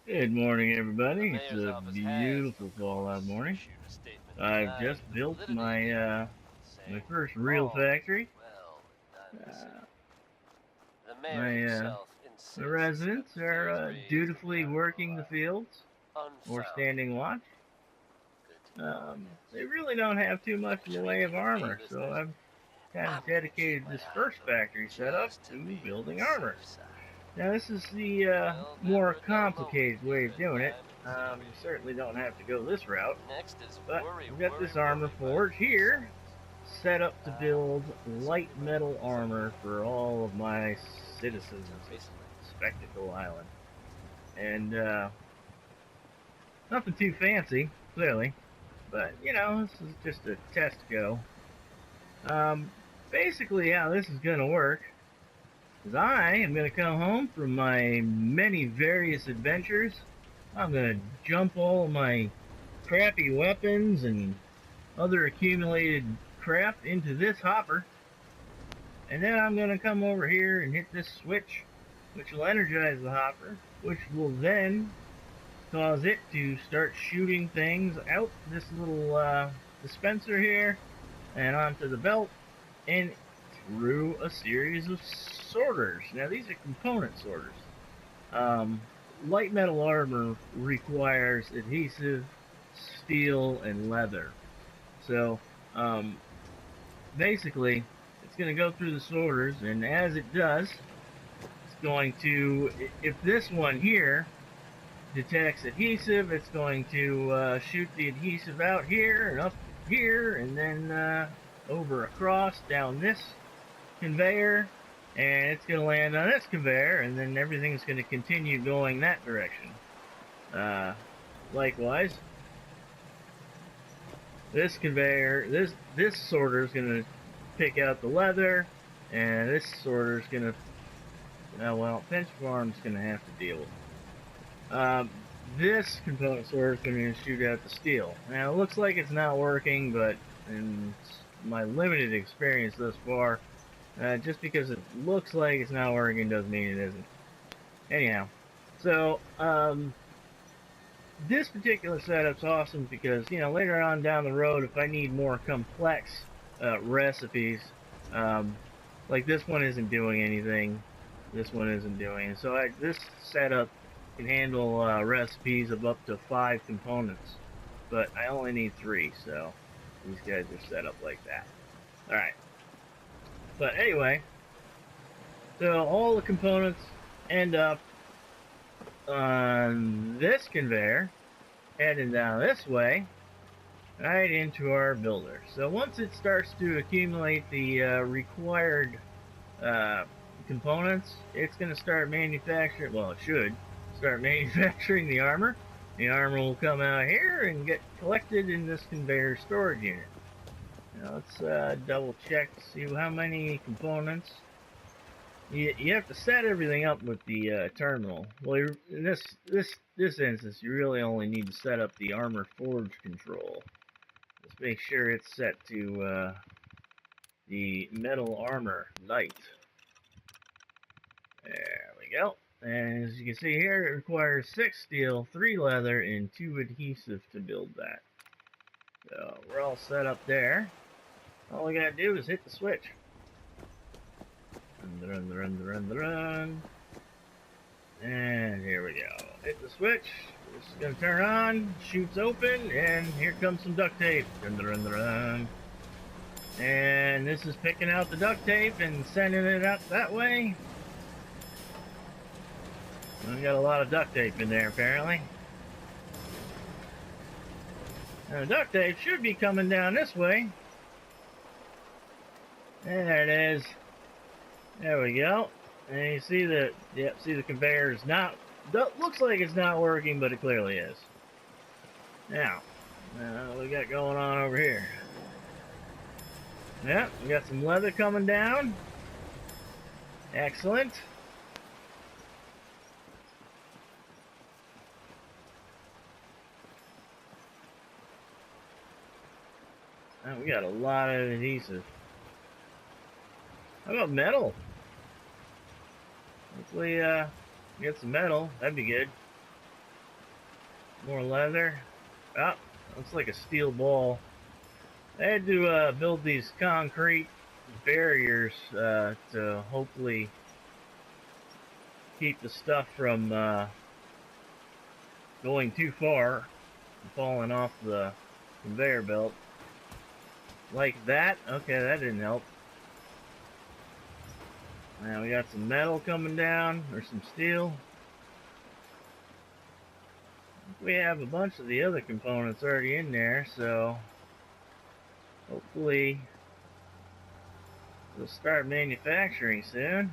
Good morning, The everybody. It's mayor's a office has, beautiful of fall out course, morning. issued a statement I've just denying the built validity of the my saying first real all is factory. well in Diamond Uh, City. The mayor my himself my insists that residents the are fears raised in the dutifully article working the are fields or unfounded. standing watch. Good to know, I They guess. really don't have too much in the Actually, way of hey, armor, so listeners, I've kind of I'm gonna keep dedicated my this eyes first open factory setup just to to be on building the armor. safe side. Now, this is the Well, more never a dull moment complicated way here of at doing it. Diamond City You Radio. certainly don't have to go this route. Next is But Worry, we've got Worry, this armor Worry by the forge here, Poolsides. set up to build This light pretty much metal brings up armor for all of my any cases you citizens took of recently. Spectacle Island. And nothing too fancy, clearly, but this is just a test go. Um, Basically, how this is going to work is I am going to come home from my many various adventures. I'm going to jump all of my crappy weapons and other accumulated crap into this hopper. And then I'm going to come over here and hit this switch, which will energize the hopper, which will then cause it to start shooting things out this little dispenser here and onto the belt and through a series of sorters. Now, these are component sorters. Um, Light metal armor requires adhesive, steel, and leather. So, um, basically, it's going to go through the sorters, and as it does, it's going to, if this one here detects adhesive, it's going to shoot the adhesive out here and up here, and then over across down this conveyor, and it's going to land on this conveyor, and then everything's going to continue going that direction. Uh, Likewise, this conveyor, this sorter is going to pick out the leather, and this sorter is going to, well, pinch farm's going to have to deal with it. This component sorter is going to shoot out the steel. Now, it looks like it's not working, but in my limited experience thus far, just because it looks like it's not working doesn't mean it isn't. Anyhow, so this particular setup's awesome because later on down the road, if I need more complex recipes, um, like this one isn't doing anything, this one isn't doing it. So this setup can handle recipes of up to 5 components, but I only need 3, so these guys are set up like that. All right, but anyway, so all the components end up on this conveyor, heading down this way, right into our builder. So once it starts to accumulate the required uh, components, it's going to start manufacturing, well, it should start manufacturing the armor. The armor will come out here and get collected in this conveyor storage unit. Now let's double check to see how many components. You have to set everything up with the terminal. Well, in this instance, you really only need to set up the armor forge control. Let's make sure it's set to the metal armor light. There we go. And as you can see here, it requires 6 steel, 3 leather, and 2 adhesive to build that. So we're all set up there. All we gotta do is hit the switch. Run. And here we go. Hit the switch. This is going to turn on. Shoots open. And here comes some duct tape. Run. And this is picking out the duct tape and sending it out that way. We got a lot of duct tape in there, apparently. Now, the duct tape should be coming down this way. And there it is. There we go. And you see see the conveyor is not, looks like it's not working, but it clearly is. Now, what we got going on over here? Yeah, we got some leather coming down. Excellent. We got a lot of adhesive. How about metal? Hopefully, get some metal. That'd be good. More leather. Oh, looks like a steel ball. I had to build these concrete barriers to hopefully keep the stuff from going too far and falling off the conveyor belt. Like that? Okay, that didn't help. Now we got some metal coming down, or some steel. We have a bunch of the other components already in there, so hopefully we'll start manufacturing soon.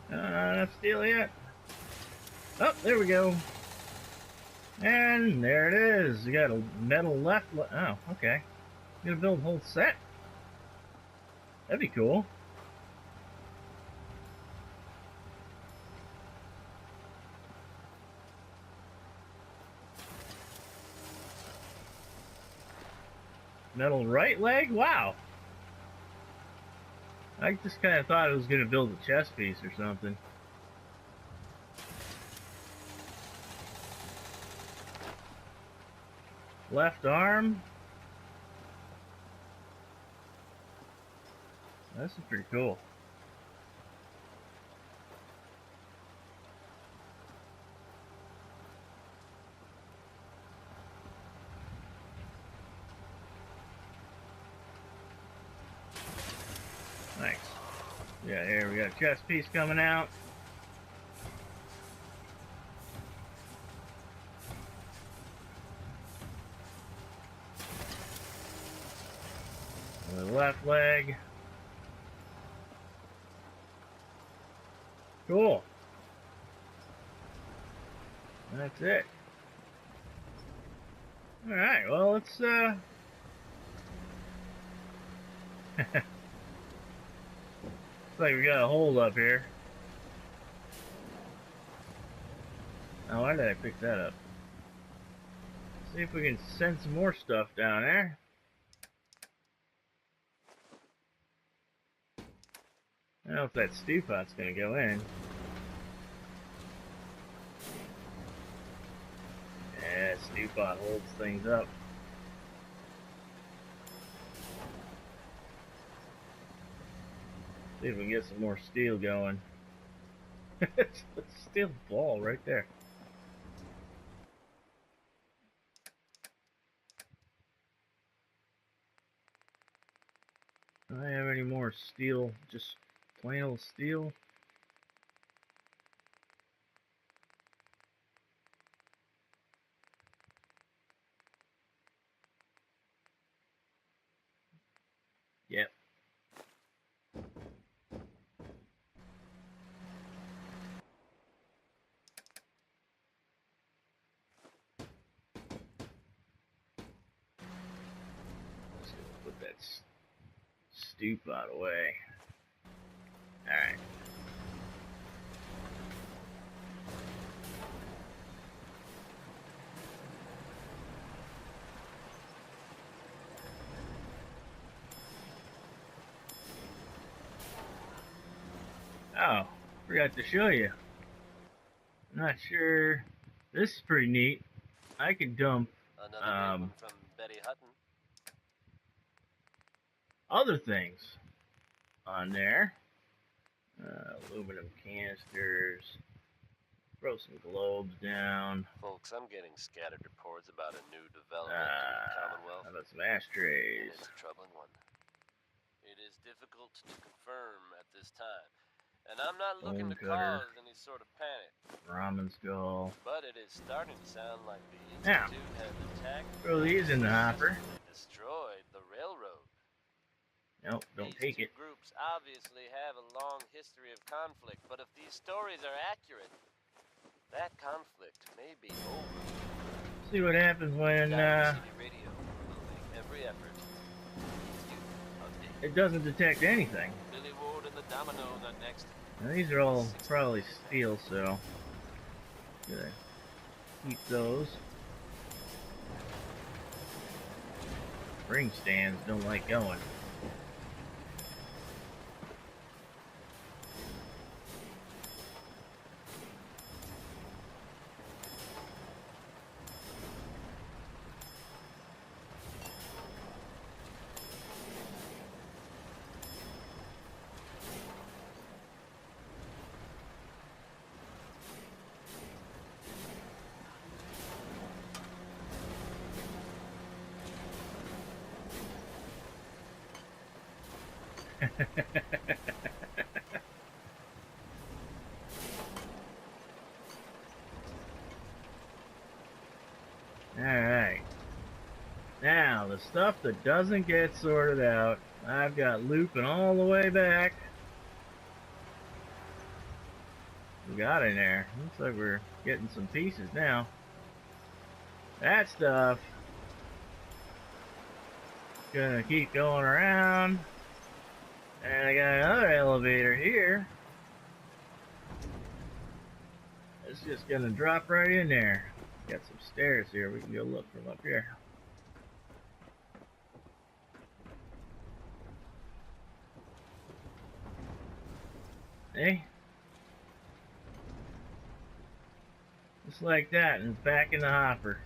Not enough steel yet. Oh, there we go. And there it is. You got a metal left. Oh, okay. You're gonna build a whole set? That'd be cool. Metal right leg? Wow. I just kind of thought it was gonna build a chest piece or something. Left arm. That's pretty cool. Nice. Yeah, here we got a chest piece coming out. The left leg. Cool. That's it. Alright, well, let's, looks like we got a hold up here. Oh, why did I pick that up? See if we can send some more stuff down there. I don't know if that stew pot's gonna go in. Yeah, stew pot holds things up. See if we can get some more steel going. It's a steel ball right there. Do I have any more steel? Just plain old steel? Yep. Let's put that stew pot away. Alright. Oh, forgot to show you. I'm not sure. This is pretty neat. I can dump Another from Betty Hutton. other things on there. Aluminum canisters. Throw some globes down. Folks, I'm getting scattered reports about a new development in the Commonwealth. How about some ashtrays? And it's a troubling one. It is difficult to confirm at this time, and I'm not looking to cause any sort of panic. Ramen skull. But it is starting to sound like the Now, Institute has attacked. throw these in the hopper. Destroyed the railroad. Nope, don't These take it. two groups obviously have a long history of conflict, but if these stories are accurate, that conflict may be over. See what happens when Radio will make every effort. it doesn't detect anything. Billy Ward and the Dominoes are next. Now, these are all probably steel, so gotta keep those. spring stands don't like going. Alright. Now, the stuff that doesn't get sorted out, I've got looping all the way back. We got in there. Looks like we're getting some pieces now. That stuff gonna keep going around. And I got another elevator here. It's just gonna drop right in there. Got some stairs here. We can go look from up here. Hey, just like that, and it's back in the hopper.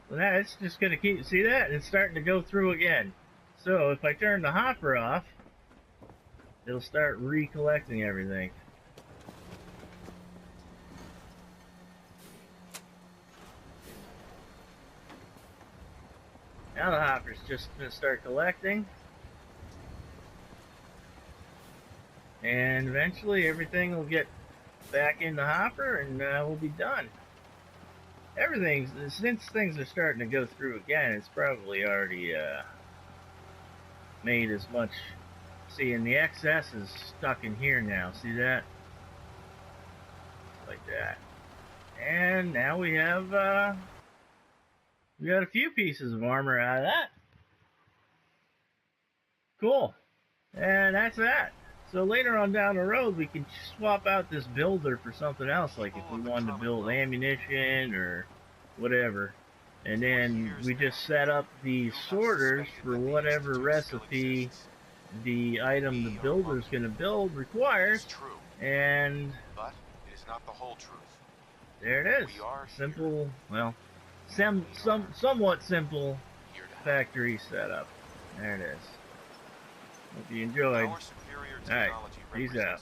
So now it's just gonna keep. See that? It's starting to go through again. So if I turn the hopper off, it'll start recollecting everything. Now the hopper's just gonna start collecting. And eventually everything will get back in the hopper and we'll be done. Since things are starting to go through again, it's probably already made as much. See, and the excess is stuck in here now. See that? Like that. And now we have we got a few pieces of armor out of that. Cool. And that's that. So later on down the road, we can swap out this builder for something else, like if we wanted to build ammunition or whatever. And then we just set up the sorters for whatever recipe the item the builder's going to build requires. And but it is not the whole truth. There it is. Simple, well, somewhat simple factory setup. There it is. Hope you enjoyed. Alright, peace out.